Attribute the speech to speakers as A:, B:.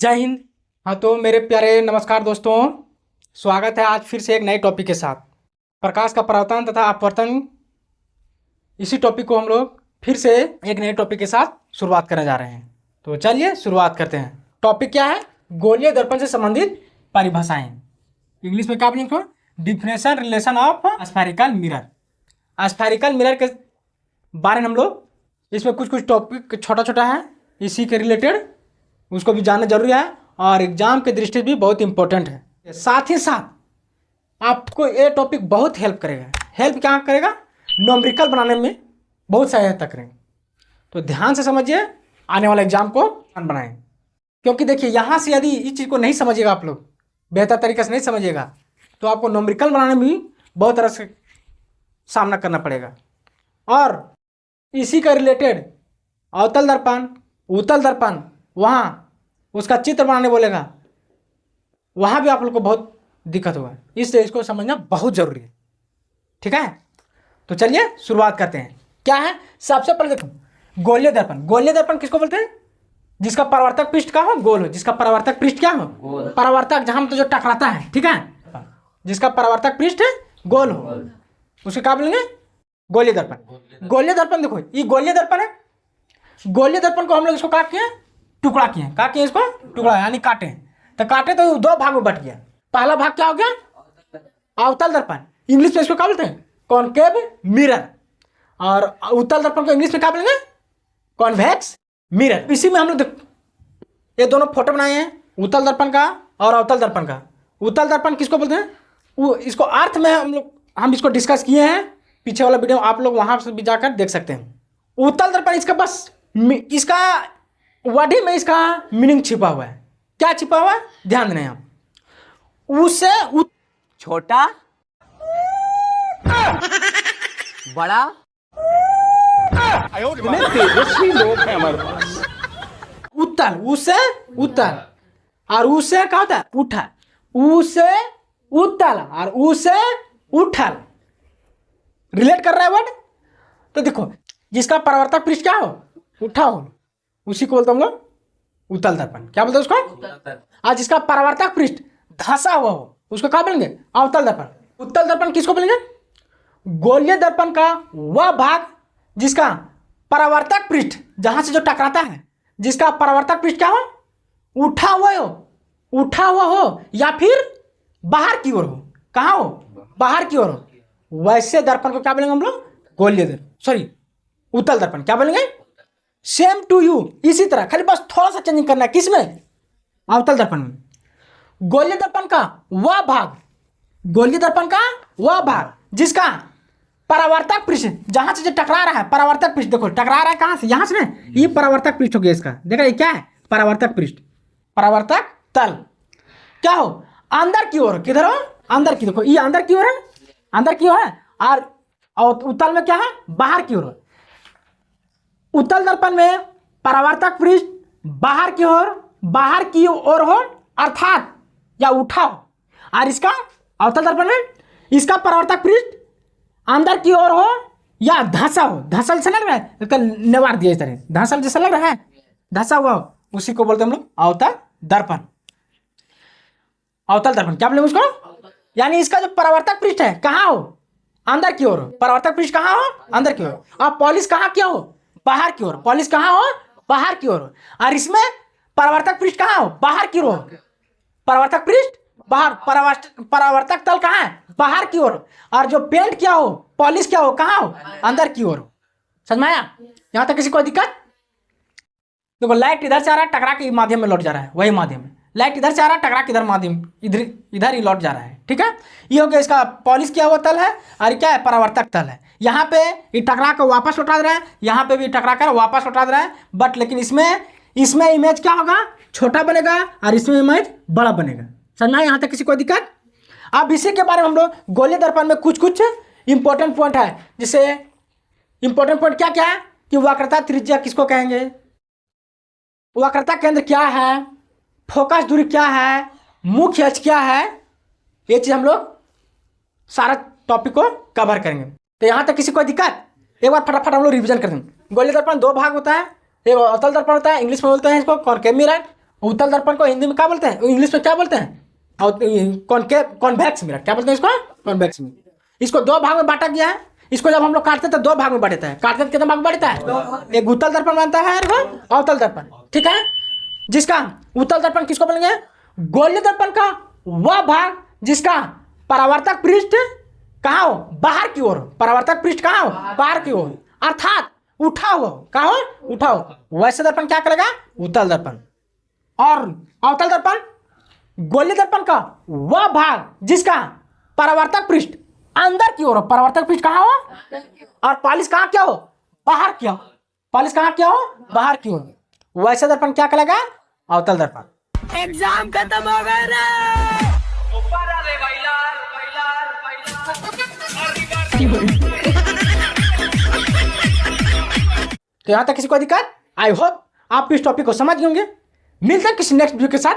A: जय हिंद। हाँ तो मेरे प्यारे नमस्कार दोस्तों, स्वागत है आज फिर से एक नए टॉपिक के साथ। प्रकाश का परावर्तन तथा अपवर्तन, इसी टॉपिक को हम लोग फिर से एक नए टॉपिक के साथ शुरुआत करने जा रहे हैं। तो चलिए शुरुआत करते हैं। टॉपिक क्या है? गोलीय दर्पण से संबंधित परिभाषाएं। इंग्लिश में क्या बोलेंगे? Definition relation of spherical mirror. Spherical mirror के बारे में हम लोग इसमें कुछ टॉपिक छोटा छोटा है, इसी के रिलेटेड उसको भी जानना जरूरी है और एग्जाम के दृष्टि से भी बहुत इंपॉर्टेंट है। साथ ही साथ आपको ये टॉपिक बहुत हेल्प करेगा। हेल्प क्या करेगा? न्यूमेरिकल बनाने में बहुत सहायता करेंगे। तो ध्यान से समझिए, आने वाले एग्जाम को बनाएं। क्योंकि देखिए, यहाँ से यदि इस चीज़ को नहीं समझिएगा, आप लोग बेहतर तरीके से नहीं समझिएगा, तो आपको न्यूमेरिकल बनाने में भी बहुत तरह से सामना करना पड़ेगा। और इसी का रिलेटेड अवतल दर्पण, उत्तल दर्पण, वहाँ उसका चित्र बनाने बोलेगा, वहाँ भी आप लोग को बहुत दिक्कत होगा। इसलिए इसको समझना बहुत जरूरी है। ठीक है, तो चलिए शुरुआत करते हैं। क्या है? सबसे पहले देखो, गोलीय दर्पण। गोलीय दर्पण किसको बोलते हैं? जिसका परावर्तक पृष्ठ का हो गोल हो। जिसका परावर्तक पृष्ठ क्या हो? परावर्तक, जहां तो जो टकराता है। ठीक है, जिसका परावर्तक पृष्ठ गोल हो उसे क्या बोलेंगे? गोलीय दर्पण। गोलीय दर्पण देखो, ये गोलीय दर्पण है। गोलीय दर्पण को हम लोग इसको क्या किए? टुकड़ा किए। क्या किए? इसको टुकड़ा यानी काटे। तो काटे तो दो भाग में बट गया। पहला भाग क्या हो गया? अवतल दर्पण। इंग्लिश में इसको क्या बोलते हैं? Concave mirror. और उत्तल दर्पण को इंग्लिश में क्या बोलेंगे? Convex mirror. इसी में हम लोग ये दोनों फोटो बनाए हैं, उत्तल दर्पण का और अवतल दर्पण का। उत्तल दर्पण किसको बोलते हैं? वो इसको अर्थ में हम इसको डिस्कस किए हैं। पीछे वाला वीडियो आप लोग वहां से भी जाकर देख सकते हैं। उत्तल दर्पण इसका बस इसका वर्ड ही में इसका मीनिंग छिपा हुआ है। क्या छिपा हुआ है? ध्यान देना आप। उससे
B: छोटा बड़ा तेजस्वी लोग हैं हमारे पास।
A: उत्तल, उससे उत्तल, और उससे क्या होता है? उठा। उससे उत्तल और उससे उठल, रिलेट कर रहा है वर्ड। तो देखो, जिसका परावर्तक पृष्ठ क्या हो? उठा हो, उसी को बोलते हम लोग उत्तल दर्पण। क्या बोलते हैं उसको? और जिसका परावर्तक पृष्ठ धंसा हुआ हो उसको क्या बोलेंगे? अवतल दर्पण। उत्तल दर्पण किसको बोलेंगे? गोलीय दर्पण का वह भाग जिसका परावर्तक पृष्ठ, जहां से जो टकराता है, जिसका परावर्तक पृष्ठ क्या हो? उठा हुआ हो या फिर बाहर की ओर हो। कहाँ हो? बाहर की ओर हो। वैसे दर्पण को क्या बोलेंगे हम लोग? गोलीय दर्पण, उत्तल दर्पण। क्या बोलेंगे? सेम टू यू, इसी तरह, खाली बस थोड़ा सा चेंजिंग करना है। किसमें? अवतल दर्पण में। गोलीय दर्पण का वह भाग, गोलीय दर्पण का वह भाग जिसका परावर्तक पृष्ठ, जहां से जो टकरा रहा है, परावर्तक पृष्ठ, देखो टकरा रहा है कहां से? यहां से ना, ये परावर्तक पृष्ठ हो गया इसका। देखा ये क्या है? परावर्तक पृष्ठ, परावर्तक तल। क्या हो? अंदर की ओर। किधर हो? अंदर की। देखो ये अंदर की ओर है, अंदर की ओर है। और उत्तल में क्या है? बाहर की ओर। उत्तल दर्पण में परावर्तक पृष्ठ बाहर की ओर हो, अर्थात या उठा हो। और इसका अवतल दर्पण में इसका परावर्तक पृष्ठ अंदर की ओर हो या धंसा हो। धंसल से लग रहा है, इसका नेवार दिया इस तरह, धंसल जैसा लग रहा है, धंसा हुआ हो, उसी को बोलते हैं हम लोग अवतल दर्पण। अवतल दर्पण क्या बोलेंगे उसको? यानी इसका जो परावर्तक पृष्ठ है कहाँ हो? अंदर की ओर हो। परावर्तक पृष्ठ कहाँ हो? अंदर की ओर। और पॉलिश कहाँ क्या हो? बाहर की ओर। पॉलिश कहाँ हो? बाहर की ओर। और इसमें परावर्तक पृष्ठ कहाँ हो? बाहर की ओर। परावर्तक पृष्ठ बाहर, परावर्तक तल कहाँ है? बाहर की ओर। और जो पेंट क्या हो, पॉलिश क्या हो, कहाँ हो? अंदर की ओर। समझ में आया? यहां तक किसी को दिक्कत? देखो, लाइट इधर से आ रहा है, टकरा के माध्यम में लौट जा रहा है, वही माध्यम में। लाइट इधर से आ रहा है, टकरा के इधर माध्यम, इधर ही लौट जा रहा है। ठीक है, ये हो गया इसका पॉलिश किया हुआ तल है। और क्या है? परावर्तक तल है। यहाँ पे ये टकरा कर वापस लौटा दे रहा है, यहाँ पे भी टकरा कर वापस लौटा दे रहा है। बट लेकिन इसमें इमेज क्या होगा? छोटा बनेगा और इसमें इमेज बड़ा बनेगा। समझना है? यहाँ तक किसी को दिक्कत? अब इसी के बारे में हम लोग गोलीय दर्पण में कुछ इंपॉर्टेंट पॉइंट है। जिसे इंपॉर्टेंट पॉइंट क्या क्या है कि वक्रता त्रिज्या किसको कहेंगे, वक्रता केंद्र क्या है, फोकस दूरी क्या है, मुख्य अक्ष क्या है, ये चीज हम लोग सारा टॉपिक को कवर करेंगे। तो यहाँ तक किसी को दिक्कत? एक बार फटाफट हम लोग रिवीजन कर देंगे। गोलीय दर्पण दो भाग होता है, एक अवतल दर्पण होता है, इंग्लिश में बोलते हैं इसको कॉनकेव मिरर, उत्तल दर्पण को हिंदी में क्या बोलते हैं, इंग्लिश में क्या बोलते हैं? और कॉन्वेक्स मिरर क्या बोलते हैं इसको? Convex mirror. इसको दो भाग में बांटा गया है। इसको जब हम लोग काटते हैं तो दो भाग में बांटता है। काटते हैं कितने भाग में बांटता है? एक उत्तल दर्पण बनता है और अवतल दर्पण, ठीक है। जिसका उत्तल दर्पण किसको बोलेंगे? गोलीय दर्पण का वह भाग जिसका परावर्तक पृष्ठ कहाँ हो? बाहर की ओर। परावर्तक पृष्ठ कहाँ हो? बाहर की ओर, अर्थात उठा हुआ। कहाँ हो? उठा हो। वैसे दर्पण क्या करेगा? उत्तल दर्पण। और अवतल दर्पण गोलीय दर्पण का वह भाग जिसका परावर्तक पृष्ठ अंदर की ओर हो। परावर्तक पृष्ठ कहाँ हो? और पालिश कहाँ क्या हो? बाहर की हो। पालिश कहाँ क्या हो? बाहर की ओर। वैसे दर्पण क्या कहलाएगा? अवतल दर्पण।
B: एग्जाम खत्म हो गया रे।
A: तो यहाँ तक किसी को दिक्कत? आई होप आप इस टॉपिक को समझ गए होंगे। मिलते हैं किसी नेक्स्ट वीडियो के साथ।